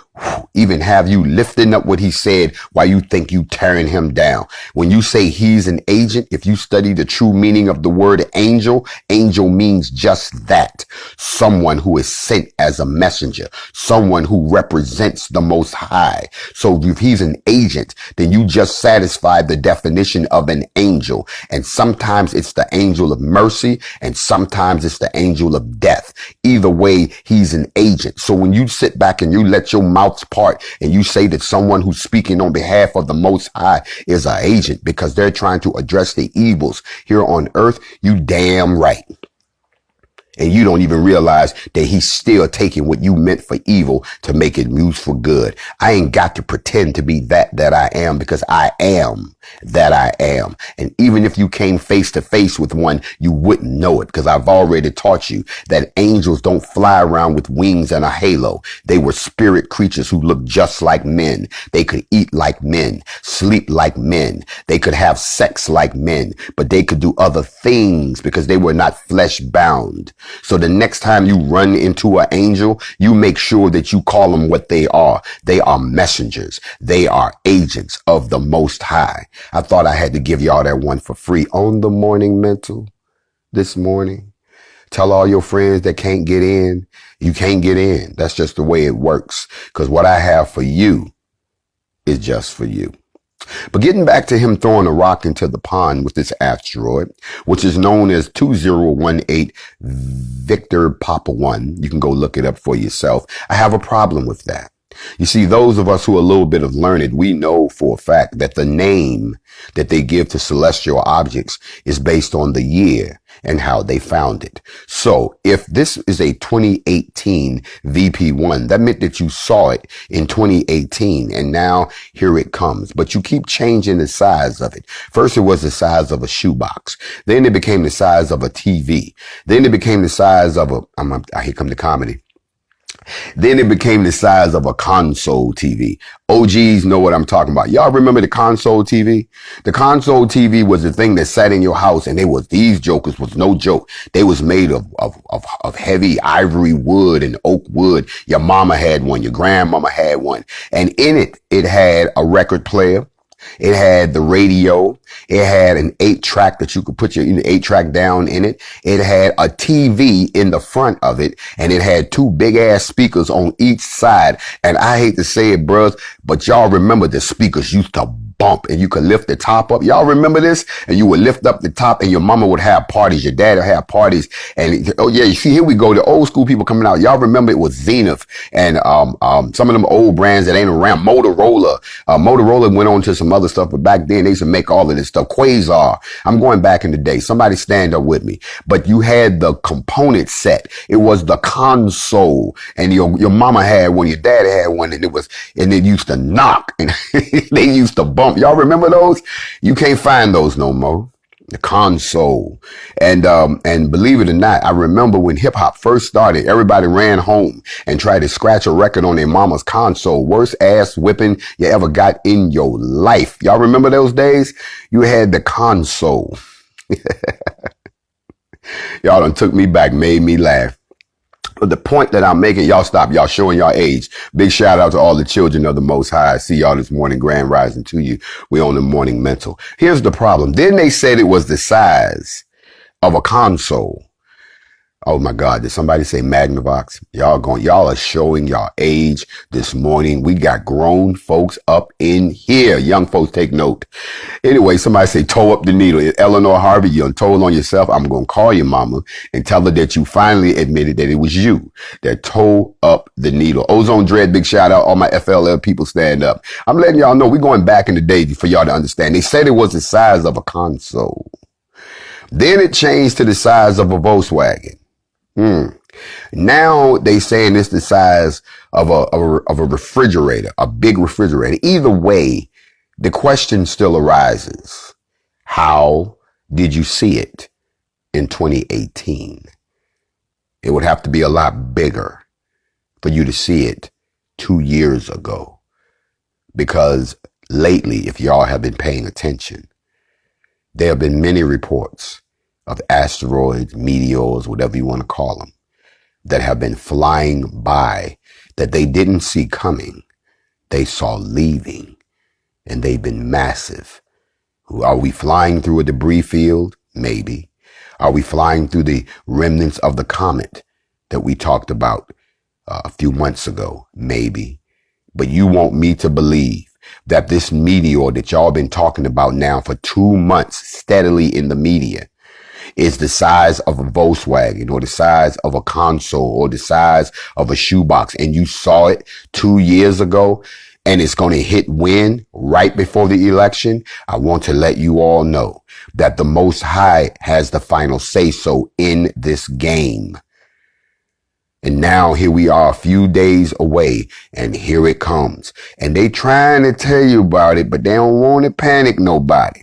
even have you lifting up what he said while you think you tearing him down. When you say he's an agent, if you study the true meaning of the word angel, angel means just that. Someone who is sent as a messenger, someone who represents the Most High. So if he's an agent, then you just satisfied the definition of an angel. And sometimes it's the angel of mercy, and sometimes it's the angel of death. Either way, he's an agent. So when you sit back and you let your mouth part and you say that someone who's speaking on behalf of the Most High is an agent because they're trying to address the evils here on earth, you damn right. And you don't even realize that he's still taking what you meant for evil to make it used for good. I ain't got to pretend to be that I am, because I am that I am. And even if you came face to face with one, you wouldn't know it, because I've already taught you that angels don't fly around with wings and a halo. They were spirit creatures who looked just like men. They could eat like men, sleep like men. They could have sex like men, but they could do other things because they were not flesh bound. So the next time you run into an angel, you make sure that you call them what they are. They are messengers. They are agents of the Most High. I thought I had to give y'all that one for free on the Morning Mental this morning. Tell all your friends that can't get in, you can't get in. That's just the way it works. Because what I have for you is just for you. But getting back to him throwing a rock into the pond with this asteroid, which is known as 2018 Victor Papa 1. You can go look it up for yourself. I have a problem with that. You see, those of us who are a little bit of learned, we know for a fact that the name that they give to celestial objects is based on the year and how they found it. So if this is a 2018 VP1, that meant that you saw it in 2018 and now here it comes. But you keep changing the size of it. First it was the size of a shoebox. Then it became the size of a TV. Then it became the size of here come the comedy. Then it became the size of a console TV. OGs know what I'm talking about. Y'all remember the console TV? The console TV was the thing that sat in your house, and these jokers was no joke. They was made of heavy ivory wood and oak wood. Your mama had one. Your grandmama had one. And in it, it had a record player. It had the radio. It had an 8-track that you could put your 8-track down in it. It had a TV in the front of it, and it had 2 big ass speakers on each side. And I hate to say it, bruh, but y'all remember the speakers used to bump bump and you could lift the top up. Y'all remember this? And you would lift up the top and your mama would have parties. Your dad would have parties. And oh yeah, you see, here we go. The old school people coming out. Y'all remember it was Zenith and some of them old brands that ain't around. Motorola. Motorola went on to some other stuff, but back then they used to make all of this stuff. Quasar. I'm going back in the day. Somebody stand up with me. But you had the component set. It was the console. And your mama had one, your dad had one, and it used to knock and they used to bump. Y'all remember those? You can't find those no more. The console. And believe it or not, I remember when hip hop first started, everybody ran home and tried to scratch a record on their mama's console. Worst ass whipping you ever got in your life. Y'all remember those days? You had the console. Y'all done took me back, made me laugh. But the point that I'm making, y'all stop, y'all showing y'all age. Big shout out to all the children of the Most High. I see y'all this morning, grand rising to you. We on the morning mental. Here's the problem. Then they said it was the size of a console. Oh my God, did somebody say Magnavox? Y'all are showing y'all age this morning. We got grown folks up in here. Young folks, take note. Anyway, somebody say toe up the needle. Eleanor Harvey, you done told on yourself. I'm going to call your mama and tell her that you finally admitted that it was you that toe up the needle. Ozone Dread, big shout out. All my FLL people stand up. I'm letting y'all know we're going back in the day for y'all to understand. They said it was the size of a console. Then it changed to the size of a Volkswagen. Now they saying it's the size of a refrigerator, a big refrigerator. Either way, the question still arises. How did you see it in 2018? It would have to be a lot bigger for you to see it 2 years ago. Because lately, if y'all have been paying attention, there have been many reports of asteroids, meteors, whatever you want to call them, that have been flying by that they didn't see coming. They saw leaving, and they've been massive. Are we flying through a debris field? Maybe. Are we flying through the remnants of the comet that we talked about a few months ago? Maybe. But you want me to believe that this meteor that y'all been talking about now for 2 months steadily in the media is the size of a Volkswagen or the size of a console or the size of a shoebox, and you saw it 2 years ago, and it's going to hit when? Right before the election? I want to let you all know that the Most High has the final say-so in this game. And now here we are a few days away, and here it comes. And they trying to tell you about it, but they don't want to panic nobody.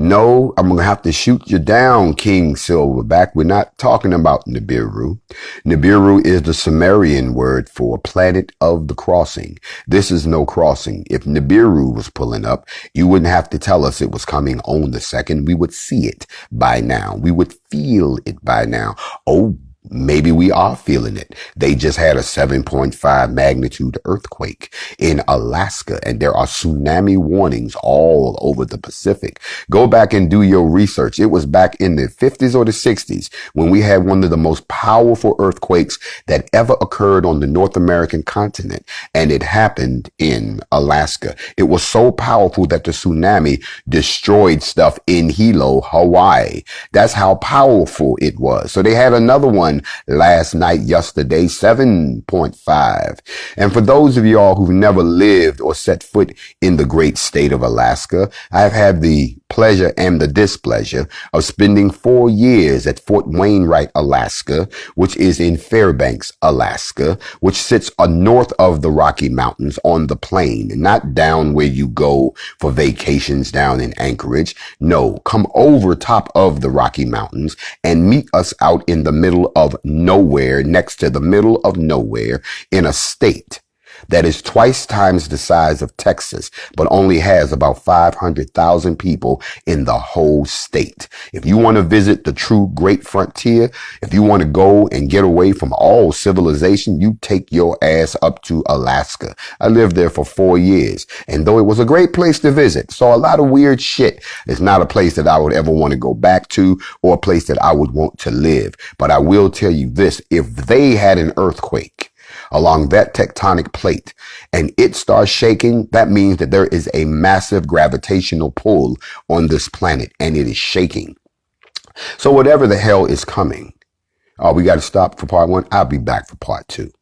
No, I'm going to have to shoot you down, King Silverback. We're not talking about Nibiru. Nibiru is the Sumerian word for planet of the crossing. This is no crossing. If Nibiru was pulling up, you wouldn't have to tell us it was coming on the second. We would see it by now. We would feel it by now. Oh, maybe we are feeling it. They just had a 7.5 magnitude earthquake in Alaska, and there are tsunami warnings all over the Pacific. Go back and do your research. It was back in the 50s or the 60s when we had one of the most powerful earthquakes that ever occurred on the North American continent, and it happened in Alaska. It was so powerful that the tsunami destroyed stuff in Hilo, Hawaii. That's how powerful it was. So they had another one last night, yesterday, 7.5. And for those of y'all who've never lived or set foot in the great state of Alaska, I've had the pleasure and the displeasure of spending 4 years at Fort Wainwright, Alaska, which is in Fairbanks, Alaska, which sits north of the Rocky Mountains on the plain, not down where you go for vacations down in Anchorage. No, come over top of the Rocky Mountains and meet us out in the middle of nowhere, next to the middle of nowhere, in a state that is twice times the size of Texas, but only has about 500,000 people in the whole state. If you want to visit the true great frontier, if you want to go and get away from all civilization, you take your ass up to Alaska. I lived there for 4 years, and though it was a great place to visit, saw a lot of weird shit, it's not a place that I would ever want to go back to or a place that I would want to live. But I will tell you this, if they had an earthquake along that tectonic plate and it starts shaking, that means that there is a massive gravitational pull on this planet and it is shaking. So whatever the hell is coming, we got to stop for part one. I'll be back for part two.